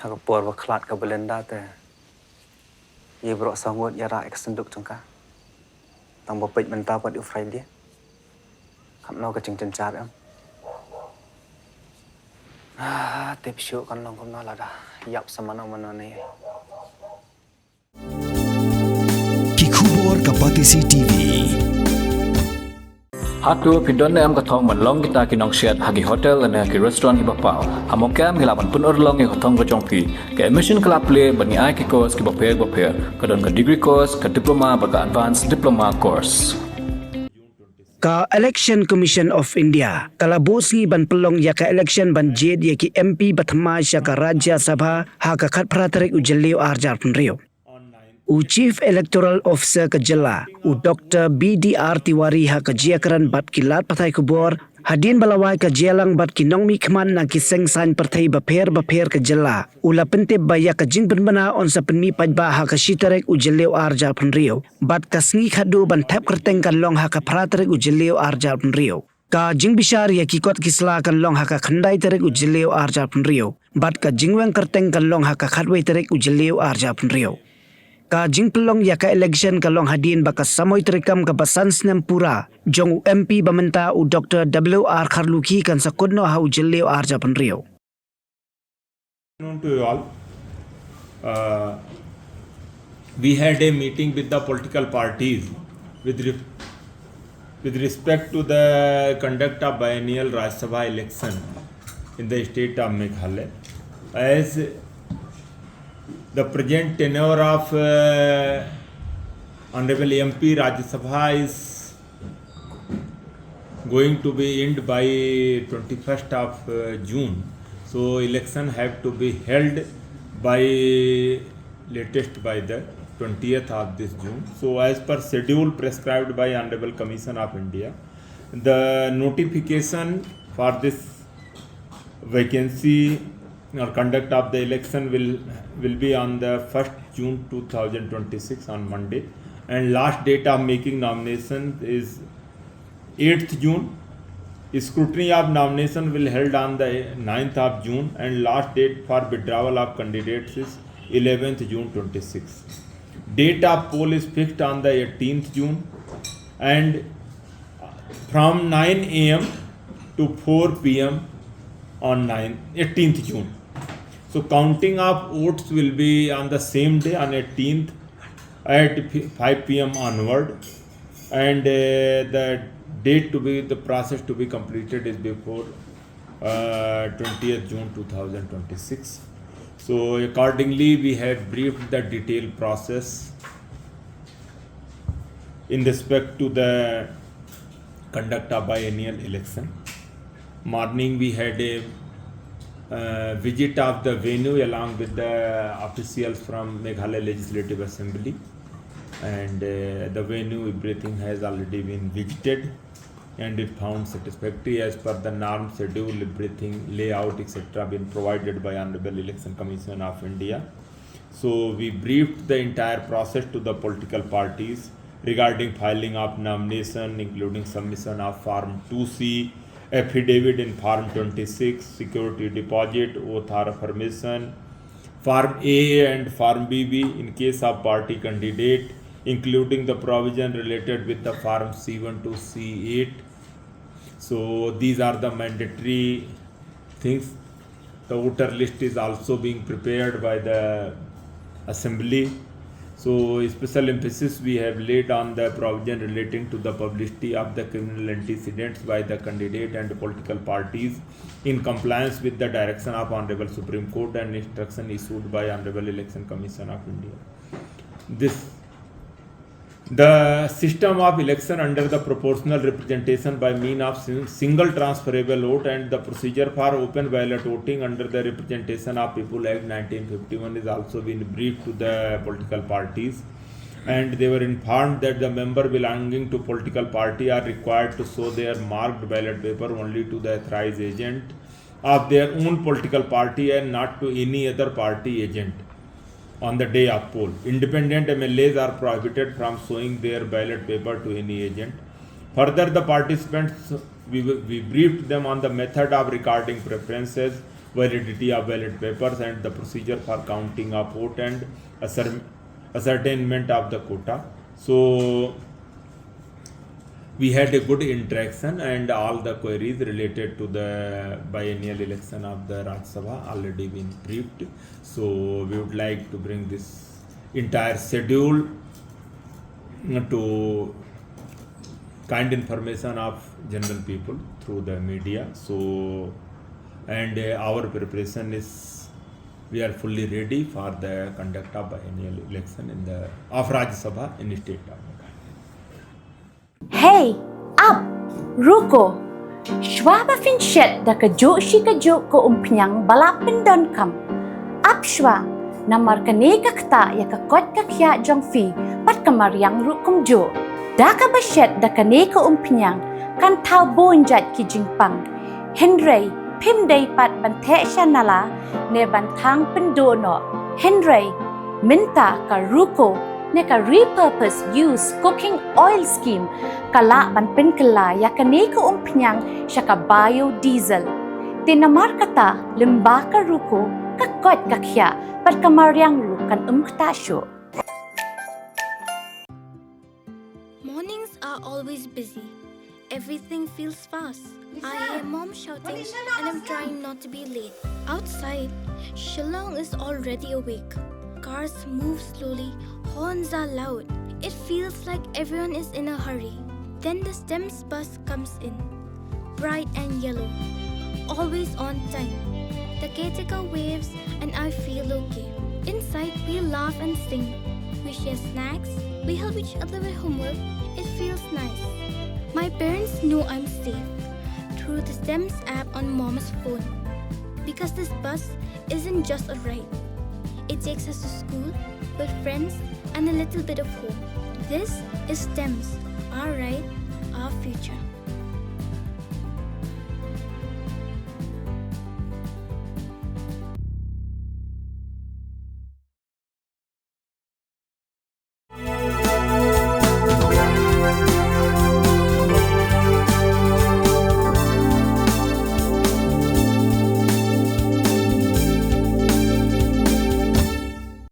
Aku por waklat ka belenda te. Ye bro sangut yara eksenduk tungka. Tang bopet mentah pat ufrai dia. Kam no ka ching cencar am. Tip show kan long kom na lada. Yap sama na mana ni. Kikubor Kapatisi TV. Hatu pindon am katong manlong kita kinong siat hagi hotel ane ki restaurant ki bapau. Hamokam hilapan pun orlong ki katong kacong pi. Ke emission kelap play bani ai ki course ki baper kadon ka degree course ka diploma baka advanced diploma course. Ka Election Commission of India kala bosngi ban pelong ya ka election ban Jied ya ki MP Thymmai ya ka Rajya Sabha ha ka khat Tarik u Jylliew arjar punrio. U Chief Electoral Officer ka Jylliew u Dr. BDR Tiwari ha ka jiakaran bat kilat pathai kubor hadin balawai ka jelang bat kinong mi khman na ki sengsan parthai baper ka Jylliew ula pente baya ka jing penbana on sa penmi pajba ha ka Tarik u Jylliew arjar punrio bat ka sngi khadu ban thap kerteng kan long ha ka Tarik u Jylliew arjar punrio ka jing bishar ya ki kot kisla kan long ha ka khandai Tarik u Jylliew arjar punrio bat ka jingweng kerteng kan long ha ka khatwei Tarik u Jylliew arjar punrio ka jing pelong ya ka election ka long hadin baka samoy terikam ka basan snem pura jong MP bamenta u Dr. WR Kharluki kan sakudno ha u Jylliew arja panrio. Known to you all, we had a meeting with the political parties with respect to the conduct of biennial Rajya Sabha election in the state of Meghalaya. As the present tenure of Honorable MP Rajya Sabha is going to be end by 21st of June. So election have to be held by latest by the 20th of this June. So as per schedule prescribed by Honorable Commission of India, the notification for this vacancy or conduct of the election will be on the 1st June 2026 on Monday, and last date of making nomination is 8th June. Scrutiny of nomination will held on the 9th of June, and last date for withdrawal of candidates is 11th June 26. Date of poll is fixed on the 18th June, and from 9 am to 4 pm on 18th June. So counting of votes will be on the same day on 18th at 5 pm onward, and the date to be the process to be completed is before 20th June 2026. So accordingly we have briefed the detailed process in respect to the conduct of biennial election. Morning we had a visit of the venue along with the officials from Meghalaya Legislative Assembly, and the venue everything has already been visited and it found satisfactory as per the norm, schedule, everything layout etc. been provided by Honorable Election Commission of India. So we briefed the entire process to the political parties regarding filing of nomination, including submission of Form 2C, affidavit in Form 26, security deposit, oath or affirmation, Form A and Form BB in case of party candidate, including the provision related with the Form C1 to C8. So these are the mandatory things. The voter list is also being prepared by the Assembly. So special emphasis we have laid on the provision relating to the publicity of the criminal antecedents by the candidate and political parties in compliance with the direction of Honorable Supreme Court and instruction issued by Honorable Election Commission of India. The system of election under the proportional representation by mean of single transferable vote and the procedure for open ballot voting under the Representation of People Act 1951 is also been briefed to the political parties, and they were informed that the member belonging to political party are required to show their marked ballot paper only to the authorized agent of their own political party and not to any other party agent on the day of poll. Independent MLAs are prohibited from showing their ballot paper to any agent. Further, the participants, we briefed them on the method of recording preferences, validity of ballot papers and the procedure for counting of vote and ascertainment of the quota. So we had a good interaction, and all the queries related to the biennial election of the Rajya Sabha already been briefed. So we would like to bring this entire schedule to kind information of general people through the media. So and our preparation is, we are fully ready for the conduct of biennial election of Rajya Sabha in the state of Meghalaya. Hey, up, ruko. Shwa fin shet da ka jo shi ka jo ko umpiang balapin don kam. Up shwa, namar ka ne ka kta ya ka kot ka kya jong fi pat kamariang rukum jo. Da ka ba shet da ka ne ka umpiang kan tau bon jat ki jingpang. Henry, pim day pat ban te shanala ne ban tang pendono. Henry, minta ka ruko ne ka repurpose use cooking oil scheme kala ban pen kala ya ka ne ka umpnyang siya ka biodiesel. Tinamar kata limba ka ruko ka kot ka kya pat kamaryang ru kan ktasyo. Mornings are always busy. Everything feels fast. I hear mom shouting and I'm trying not to be late. Outside, Shillong is already awake. Cars move slowly, horns are loud. It feels like everyone is in a hurry. Then the STEMS bus comes in, bright and yellow, always on time. The caretaker waves and I feel okay. Inside, we laugh and sing. We share snacks, we help each other with homework. It feels nice. My parents know I'm safe through the STEMS app on mom's phone. Because this bus isn't just a ride. It takes us to school, with friends, and a little bit of hope. This is STEMS, our ride, our future.